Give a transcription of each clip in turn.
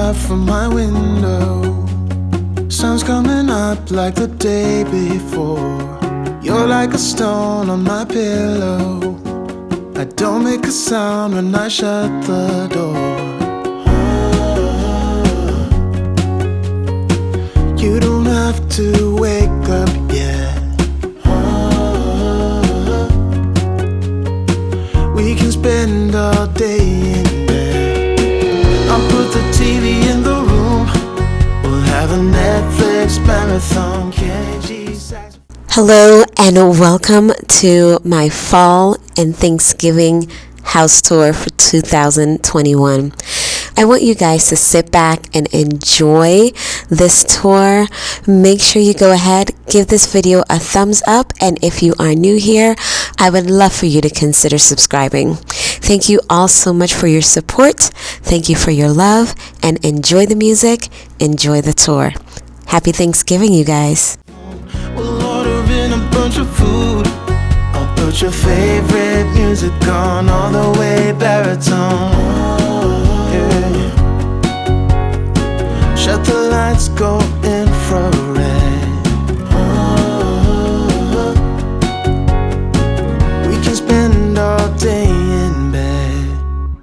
up from my window. Sun's coming up like the day before. You're like a stone on my pillow. I don't make a sound when I shut the door. You don't have to wake up yet. We can spend all day in bed. I'll put the TV in the room. We'll have a Netflix marathon. Hello and welcome to my fall and Thanksgiving house tour for 2021. I want you guys to sit back and enjoy this tour. Make sure you go ahead, give this video a thumbs up, and if you are new here, I would love for you to consider subscribing. Thank you all so much for your support. Thank you for your love, and enjoy the music, enjoy the tour. Happy Thanksgiving, you guys. We'll order in a bunch of food. I'll put your favorite music on, all the way baritone. Shut the lights, go infrared. We can spend all day in bed.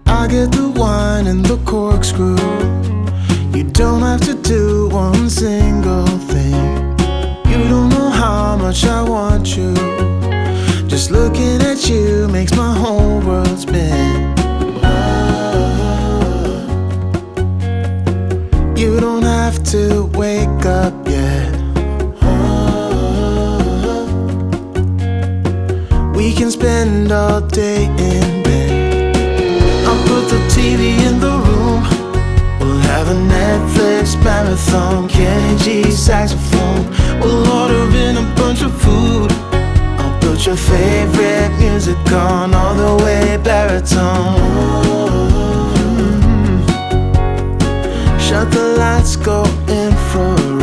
I'll get the wine and the corkscrew. You don't have to do one single thing. You don't know how much I want you. Just looking at you makes my whole world spin. You don't have to wake up yet. We can spend all day in bed. I'll put the TV in the room. We'll have a Netflix marathon. Kenny G saxophone. We'll order in a bunch of food. I'll put your favorite music on, all the way baritone. Shut the lights, go infrared.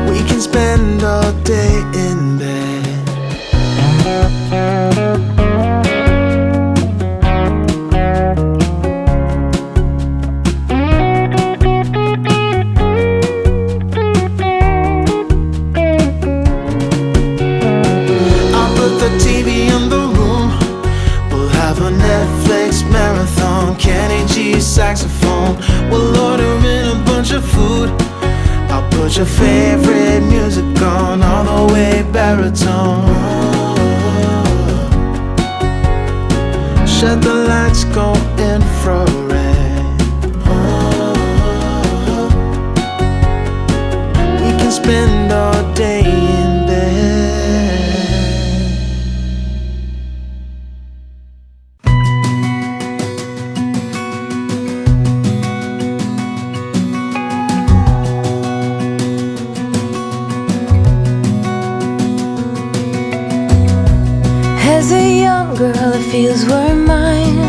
We can spend all day in bed. I'll put the TV in the room. We'll have a Netflix marathon. Kenny G saxophone. We'll order in a bunch of food. I'll put your favorite music on, all the way baritone. Shut the lights, go infrared. We can spend all day in bed. As a young girl, the fields were mine.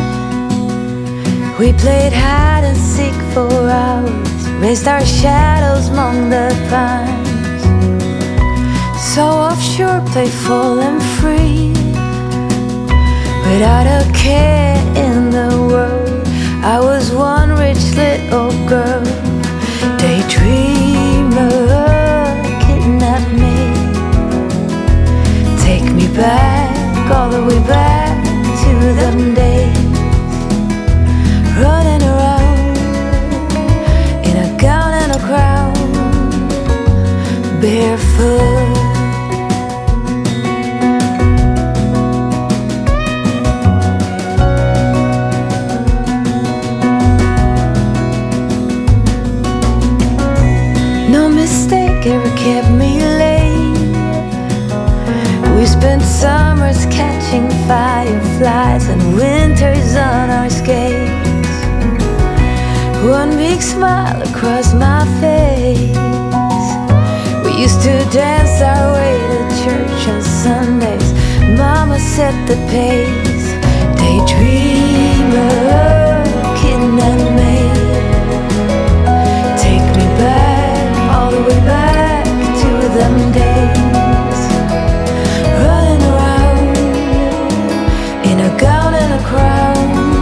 We played hide and seek for hours, raised our shadows among the pines. So offshore, playful and free, without a care in the world. I was one rich little girl, daydreamer, kidnap me, take me back, all the way back to them days, running around in a gown and a crown, barefoot. No mistake ever kept me late. We spent summers catching fireflies and winters on our skates. One big smile across my face. We used to dance our way to church on Sundays. Mama set the pace. Daydreamer, kidnap me, take me back, all the way back to them days, running around in a gown and a crown.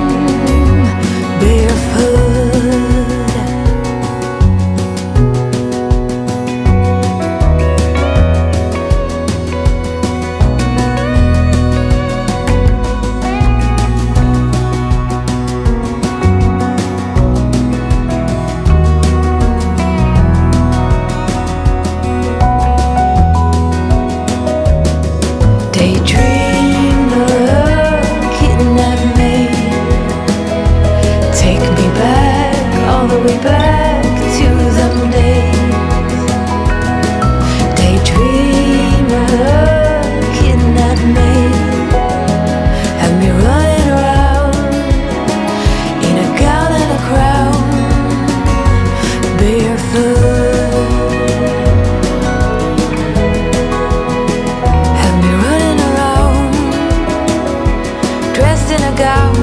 dressed in a gown,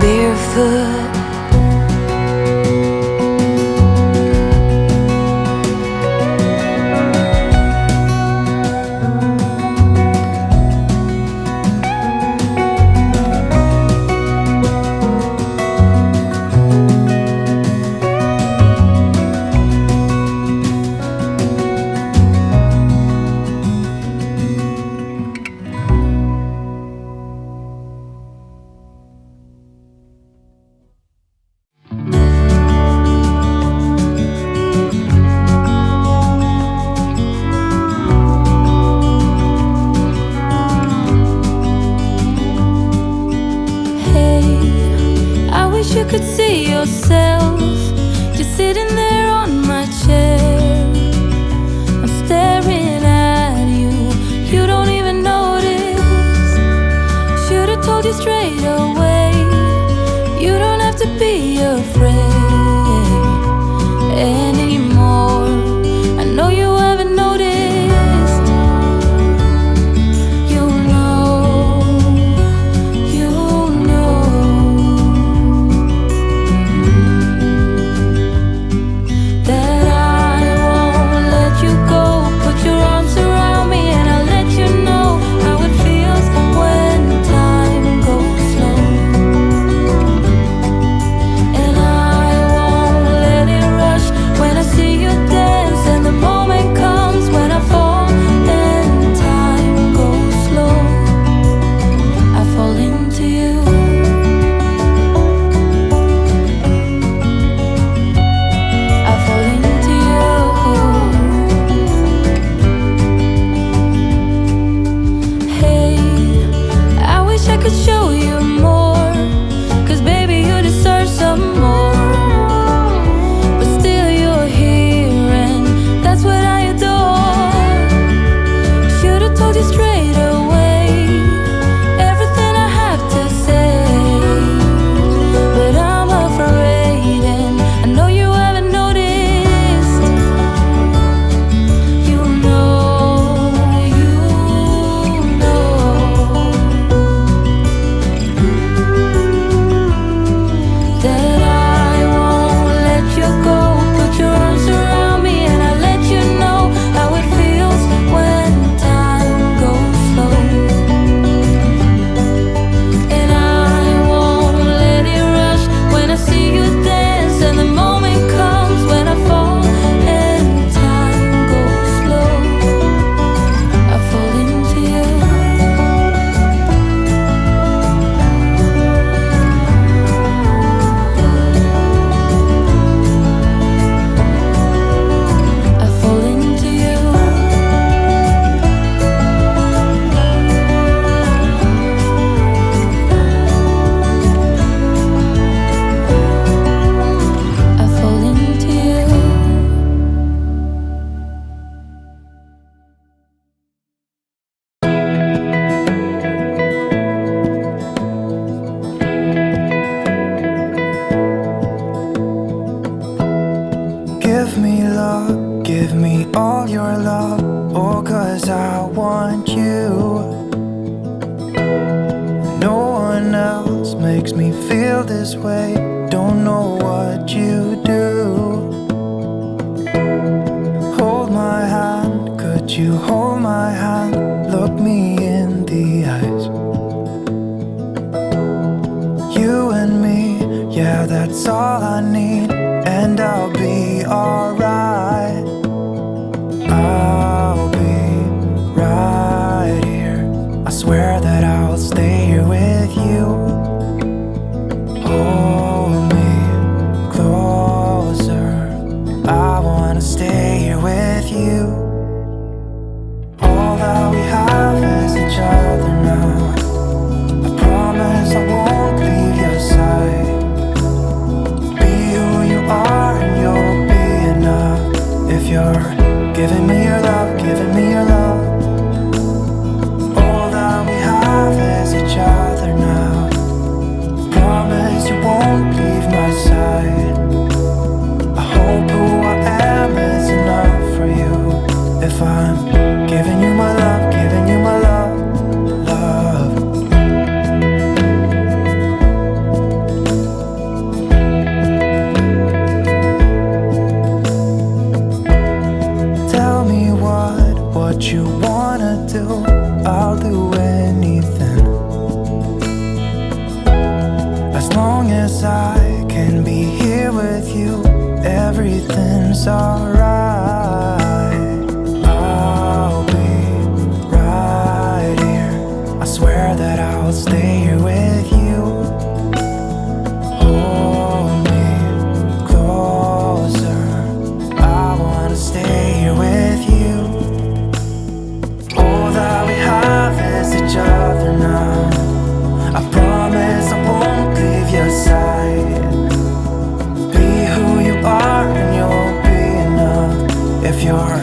barefoot. You could see yourself just sitting there on my chair. I'm staring at you, you don't even notice. Should've told you straight away, you don't have to be afraid anymore. I know you haven't noticed. You know that I won't let you go. Put your arms around me and I'll let you know how it feels when time goes slow. And I won't let it rush when I see you dance, and the moment comes when I fall and time goes slow. I fall into you. I fall into you. Hey, I wish I could show you more, 'cause baby you deserve some more. But still you're here and that's what I adore. Should've told you straight away everything I have to say, but I'm afraid and I know you haven't noticed. You know that I won't let you go. Put your arms around me and I'll let you know how it feels when time goes slow. And I won't let it rush when I see you dance, and the moment comes when I fall and time goes slow. I fall into you. I fall into you. I fall into you. Give me love, give me all your love. Oh, 'cause I want you. No one else makes me feel this way. Don't know what you do. Hold my hand, could you hold my hand? Look me in the eyes. You and me, yeah, that's all I need, and I'll be alright. I'll be right here. I swear that I'll stay here with you. Hold me closer. I wanna stay here with you. All that we have is each other now. I promise I won't leave your side. Be who you are and you'll be enough. as I can be here with you, everything's alright. I'll be right here, I swear that I'll stay here with you. Hold me closer, I wanna stay here with you. All that we have is each other now. I promise I won't leave your side. Be who you are and you'll be enough. If you're